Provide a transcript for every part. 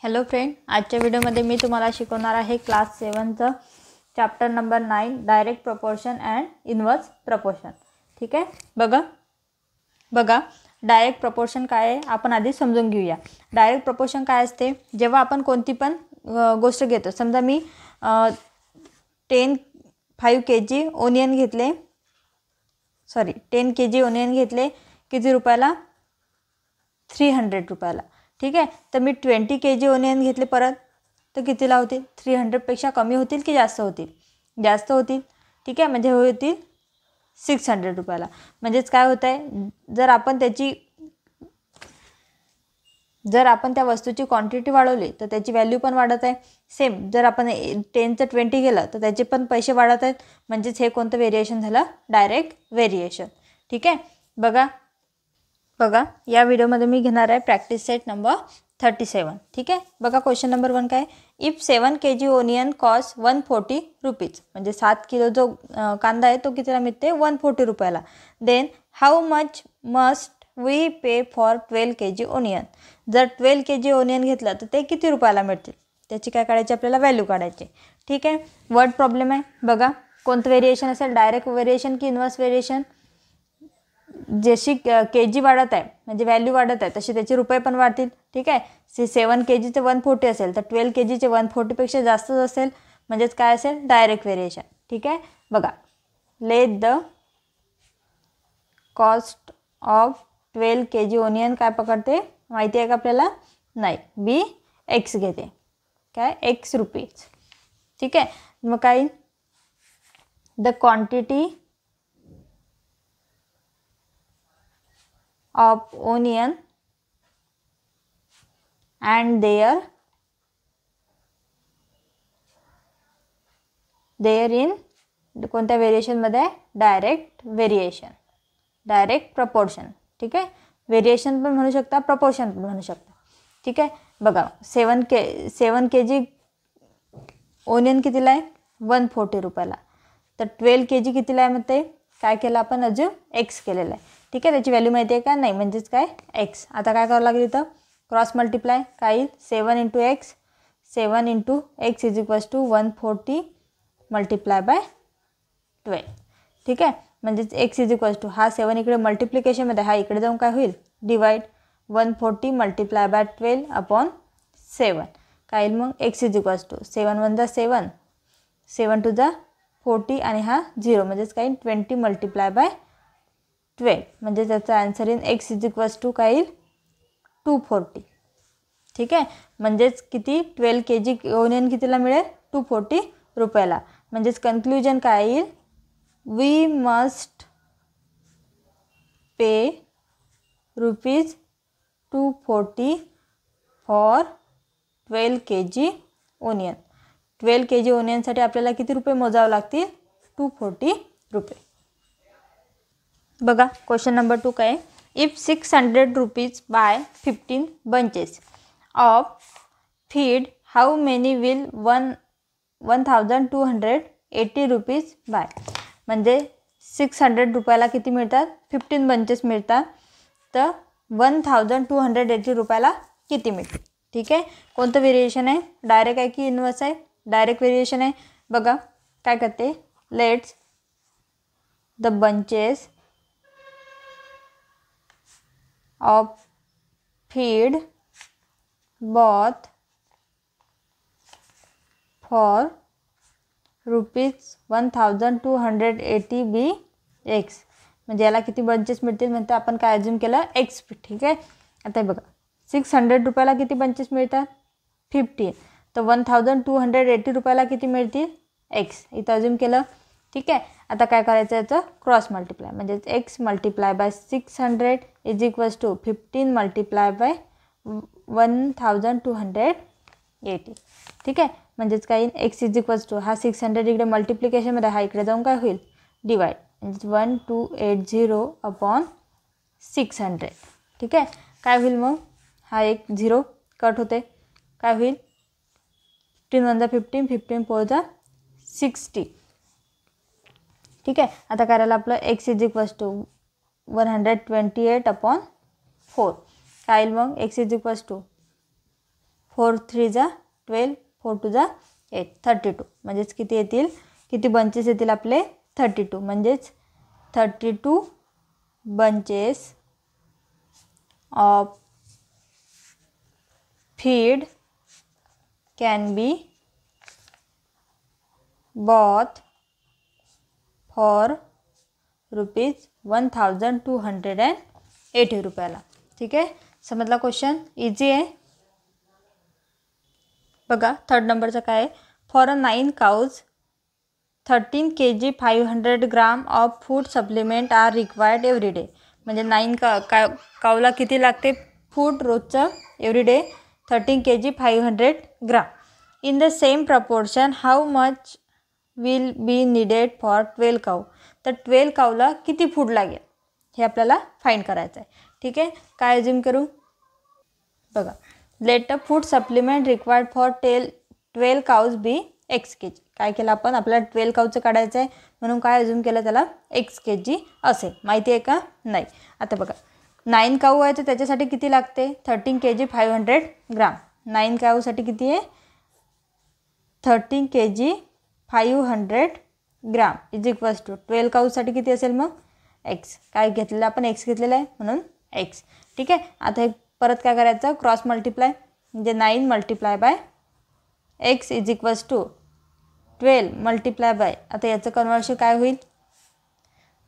Hello friend, आजच्या व्हिडिओमध्ये मी तुम्हाला शिकवणार आहे क्लास 7चं chapter number 9 direct proportion and inverse proportion. ठीक आहे. बघा डायरेक्ट प्रपोर्शन काय आहे आपण आधी समजून घेऊया. डायरेक्ट प्रपोर्शन काय असते, जेव्हा आपण कोणती पण गोष्ट घेतो. समजा मी 5 kg ओनियन घेतले, 10 kg ओनियन घेतले, किती रुपयाला? 300 रुपयाला. ठीक आहे. तर मी 20 kg ओनियन घेतले परत, तर कितीला होतील? 300पेक्षा कमी होतील की जास्त होतील? जास्त होतील. ठीक आहे. म्हणजे होतील 600 रुपयाला. म्हणजेच काय होत आहे, जर आपण त्या वस्तूची क्वांटिटी वाढवली तर त्याची व्हॅल्यू पण वाढत आहे. सेम जर आपण 10चं 20 केलं तर त्याचे पण पैसे वाढत आहेत. म्हणजेच हे कोणतं व्हेरिएशन झालं? Direct variation. ठीक आहे. बघा या व्हिडिओमध्ये मी घेणार आहे प्रॅक्टिस सेट नंबर 37. ठीक आहे. बघा क्वेश्चन नंबर 1 काय? If 7 kg onion cost 140 rupees, म्हणजे 7 किलो जो कांदा आहे तो कितीला मिळते? 140 रुपयाला. Then how much must we pay for 12 kg onion. जर 12 kg ओनियन घेतलं तर ते किती रुपयाला मिळतील? त्याची काय काढायची? आपल्याला व्हॅल्यू काढायची. ठीक आहे. वर्ड प्रॉब्लेम आहे. बघा कोणतं व्हेरिएशन असेल, डायरेक्ट व्हेरिएशन की इन्व्हर्स व्हेरिएशन? जशी kg वाढत आहे म्हणजे व्हॅल्यू वाढत आहे तशी त्याचे रुपये पण वाढतील. ठीक आहे. 7 kgचे 140 असेल तर 12 kgचे 140पेक्षा जास्तच असेल. म्हणजेच काय असेल? Direct variation. ठीक आहे. बघा late the cost of 12 kg onion काय पकडते माहिती आहे का आपल्याला? नाही, बी एक्स घेते. काय? X rupees. ठीक आहे. मग काय? The quantity of onion and their in कोणत्या व्हेरिएशन मध्ये? Direct variation, direct proportion. ठीक आहे. व्हेरिएशन पण म्हणू शकता, प्रपोर्शन पण म्हणू शकता. ठीक आहे. बघा 7 kg ओनियन कितीला आहे? 140 रुपयाला. तर 12 kg कितीला आहे? म्हणते काय केलं आपण? अजून एक्स केलेला आहे. ठीक आहे. त्याची व्हॅल्यू माहिती आहे का? नाही. म्हणजेच काय? एक्स. आता काय करावं लागेल इथं? Cross multiply. काय येईल? 7 × x. 7 × x is equals to 140 multiply by 12. ठीक आहे. म्हणजेच x इज इक्वल्स टू हा 7 इकडे मल्टिप्लिकेशनमध्ये, हा इकडे जाऊन काय होईल? Divide 140 multiply by 12 upon 7. काय येईल मग? x इज इक्वल्स टू 7 × 7, 7 × 40 आणि हा 0 म्हणजेच काय? 20 मल्टिप्लाय बाय 12. म्हणजे त्याचा answer in x is equals to काय येईल? 240. ठीक आहे. म्हणजेच किती? 12 kg ओनियन कितीला मिळेल? 240 रुपयाला. म्हणजेच कन्क्लुजन काय येईल? We must pay rupees 240 for 12 kg onion. 12 kg ओनियनसाठी आपल्याला किती रुपये मोजावे लागतील? 240 रुपये. बघा क्वेश्चन नंबर 2 काय? If 600 rupees buy 15 bunches of feed how many will 1280 rupees buy. म्हणजे 600 रुपयाला किती मिळतात? 15 bunches मिळतात. तर 1280 रुपयाला किती मिळतील? ठीक आहे. कोणतं व्हेरिएशन आहे? डायरेक्ट आहे की इन्व्हर्स आहे? डायरेक्ट व्हेरिएशन आहे. बघा काय करते? Let's the bunches of feed bought for rupees 1280 be x. म्हणजे याला किती बंचेस मिळतील म्हणते आपण काय अज्यूम केलं? x. ठीक आहे. आता बघा 600 रुपयाला किती बंचेस मिळतात? 15. तर 1280 रुपयाला किती मिळतील? x. इथं अज्यूम केलं. ठीक आहे. आता काय करायचं? याचं क्रॉस मल्टिप्लाय. म्हणजेच x multiply by 600 is equals to 15 multiply by 1280. ठीक आहे. म्हणजेच काय? x इज इक्वल्स टू हा 600 इकडे मल्टिप्लिकेशनमध्ये, हा इकडे जाऊन काय होईल? डिवाइड. म्हणजेच 1280 अपॉन 600. ठीक आहे. काय होईल मग? हा एक 0 कट होते. काय होईल? 15 × 15, 15 × 60. ठीक आहे. आता करायला आपलं x is equals to 128 upon 4. काय येईल मग? x इज इक्वल्स टू 4 3 जा 12, 4 2 जा 8, 32. म्हणजेच किती येतील, किती बंचेस येतील आपले 32. म्हणजेच 32 bunches of feed can be bought for ₹1280 रुपयाला. ठीक आहे, समजला क्वेश्चन, इझी आहे. बघा थर्ड नंबरचा काय आहे, for 9 cows 13 kg 500 gram of food supplement are required every day. म्हणजे 9 कावला किती लागते फूड रोजचं एव्हरी डे, 13 kg 500 ग्राम. In the same proportion how much will be needed for 12 cow. तर 12 कावला किती फूड लागेल हे आपल्याला फाइंड करायचं आहे. ठीक आहे, काय अज्यूम करू, बघा let a food supplement required for 12 cows be x kg. काय केलं आपण, आपल्याला 12 काऊचं काढायचं आहे म्हणून काय अज्यूम केलं, त्याला x kg असेल. माहिती आहे का, नाही. आता बघा 9 काऊ आहे तर त्याच्यासाठी किती लागते, 13 kg 500 ग्राम. 9 काऊसाठी किती आहे, 13 kg 500 gram is equals to 12 काऊसाठी किती असेल मग x. काय घेतलेलं आपण, x घेतलेलं आहे म्हणून x. ठीक आहे, आता हे परत काय करायचं, क्रॉस मल्टिप्लाय. म्हणजे 9 multiply by x is equals to 12 multiply by, आता याचं कन्वर्शन काय होईल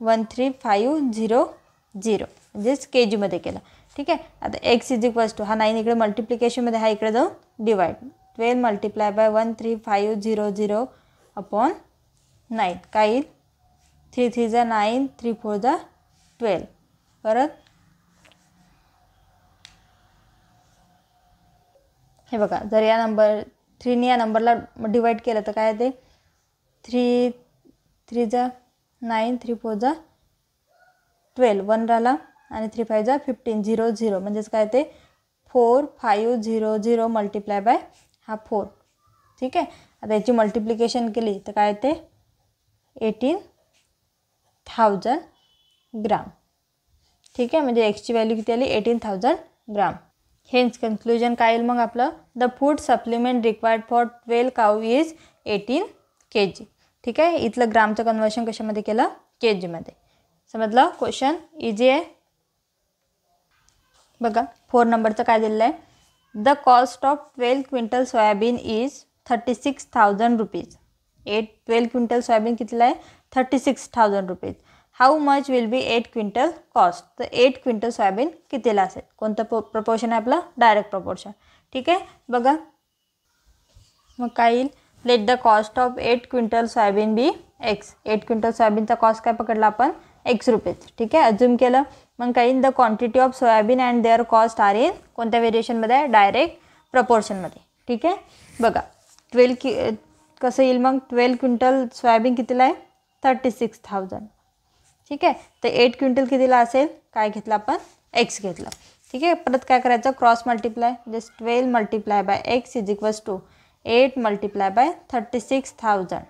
13500 म्हणजेच के जीमध्ये केलं. ठीक आहे, आता x इज इक्वल्स टू हा 9 इकडे मल्टिप्लिकेशनमध्ये, हा इकडे जाऊन डिवाइड. 12 मल्टिप्लाय बाय 13500 अपॉन 9 काय येईल, 3 3 जा 9, 3 4 जा 12. परत हे बघा, जर या नंबर 3ने या नंबरला डिवाइड केलं तर काय येते, 3 3 जा 9, 3 4 जा 12, 1 राहिला आणि 3 5 जा 15, 0 0 म्हणजेच काय ते 4500 मल्टिप्लाय बाय हा 4. ठीक आहे, आता याची मल्टिप्लिकेशन केली तर काय ते 18,000 ग्राम. ठीक आहे, म्हणजे एक्सची व्हॅल्यू किती आली 18,000 ग्राम. हेन्स कन्क्लुजन काय येईल मग आपलं, the food supplement required for 12 cow is 18 kg. ठीक आहे, इथलं ग्रामचं कन्वर्शन कशामध्ये केलं, के जीमध्ये. समजलं, क्वेश्चन इझी आहे. बघा 4 नंबरचं काय दिलेलं आहे, the cost of 12 quintal soybean is 36,000 rupees. 12 quintal soybean कितीला आहे, 36,000 rupees. How much will B 8 quintal cost. तर 8 क्विंटल सोयाबीन कितीला असेल, कोणतं प्रपोर्शन आहे आपलं, डायरेक्ट प्रपोर्शन. ठीक आहे, बघा मग काय येईल, let the cost of 8 quintal soybean be x. 8 quintal सोयाबीनचा कॉस्ट काय पकडला आपण, x रुपये. ठीक आहे, अज्यूम केलं. मग काय येईल, the quantity of soybean and their cost are in कोणत्या व्हेरिएशनमध्ये, डायरेक्ट प्रपोर्शनमध्ये. ठीक आहे, बघा 12 कसं येईल मग, 12 क्विंटल सोयाबीन कितीला आहे 36,000. ठीक आहे, तर 8 क्विंटल कितीला असेल, काय घेतलं आपण, x घेतलं. ठीक आहे, परत काय करायचं, cross multiply. Just 12 multiply by x is equals to 8 multiply by 36,000.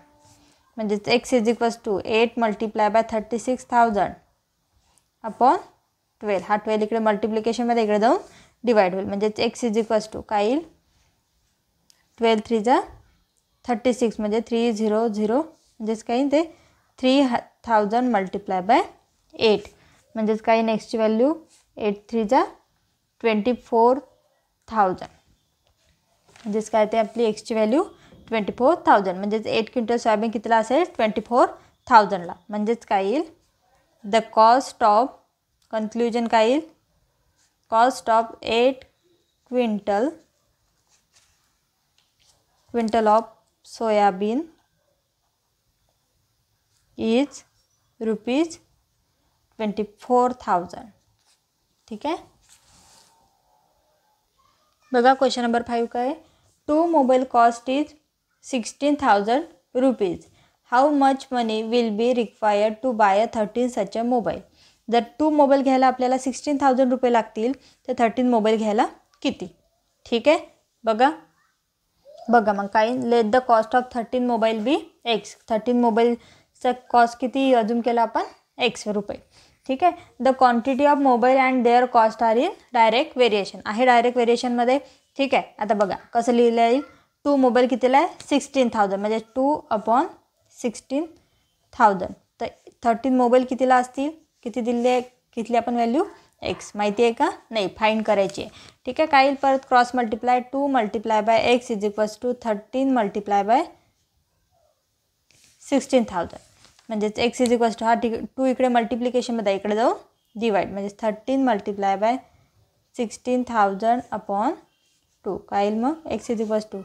म्हणजेच x is equals to 8 multiply by 36,000 upon 12. हा 12 इकडे मल्टिप्लिकेशनमध्ये इकडे जाऊन डिवाइड होईल. म्हणजेच x इज इक्वल्स टू काय येईल, 12 3 जा 36 म्हणजे 300 म्हणजेच काय ते 3000 मल्टिप्लाय बाय 8 म्हणजेच काय नेक्स्टची व्हॅल्यू 8 3 जा 24,000. म्हणजेच काय ते आपली एक्सची व्हॅल्यू 24,000. म्हणजेच 8 क्विंटल सोयाबीन कितीला असेल 24,000ला. म्हणजेच काय येईल, द कॉस्ट ऑफ, कन्क्ल्युजन काय येईल, cost of 8 quintal of soybean is ₹24,000. ठीक आहे, बघा क्वेश्चन नंबर 5 काय, 2 mobile cost is 16,000 rupees. How much money will be required to buy 13 such a mobile. जर 2 मोबाईल घ्यायला आपल्याला 16,000 रुपये लागतील तर 13 मोबाईल घ्यायला किती. ठीक आहे, बघा मग काय, let the cost of 13 mobile be x. 13 मोबाईलचा कॉस्ट किती अजून केला आपण, x रुपये. ठीक आहे, the quantity of mobile and their cost are in direct variation. आहे डायरेक्ट व्हेरिएशनमध्ये. ठीक आहे. आता बघा कसं लिहिलं येईल. 2 मोबाईल कितीला आहे 16,000 म्हणजे 2/16,000. तर 13 मोबाईल कितीला असतील, किती दिले, किती आपण व्हॅल्यू एक्स माहिती आहे का, नाही फाईंड करायची आहे. ठीक आहे. काय येईल परत cross multiply 2 multiply by x is equals to 13 multiply by 16,000 म्हणजेच एक्स इज इक्वल्स टू हा ठीक 2 इकडे मल्टिप्लिकेशनमध्ये इकडे जाऊ डिवाइड म्हणजे 13 मल्टिप्लाय बाय 16,000 अपॉन 2 काय येईल मग एक्स इज इक्वल्स टू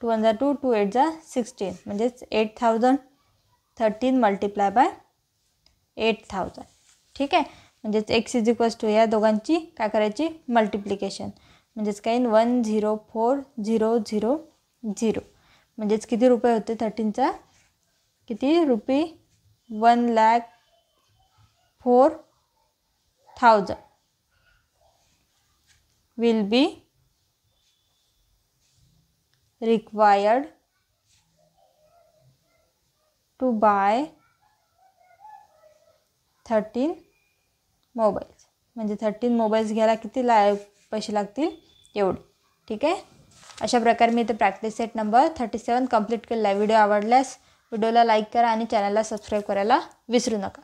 2 1 2 2 8 16 म्हणजेच 8,000 13 मल्टिप्लाय बाय 8,000. ठीक आहे. म्हणजेच एक्स इज इक्वल्स टू या दोघांची काय करायची मल्टिप्लिकेशन म्हणजेच काय 104,000 म्हणजेच किती रुपये होते 13चा किती रुपये 1,04,000 will be required to buy 13 mobiles म्हणजे 13 मोबाईल्स घ्यायला किती पैसे लागतील एवढे. ठीक आहे. अशा प्रकारे मी इथे प्रॅक्टिस सेट नंबर 37 कंप्लीट केलेला आहे. व्हिडिओ आवडल्यास व्हिडिओला लाईक करा आणि चॅनलला सबस्क्राईब करायला विसरू नका.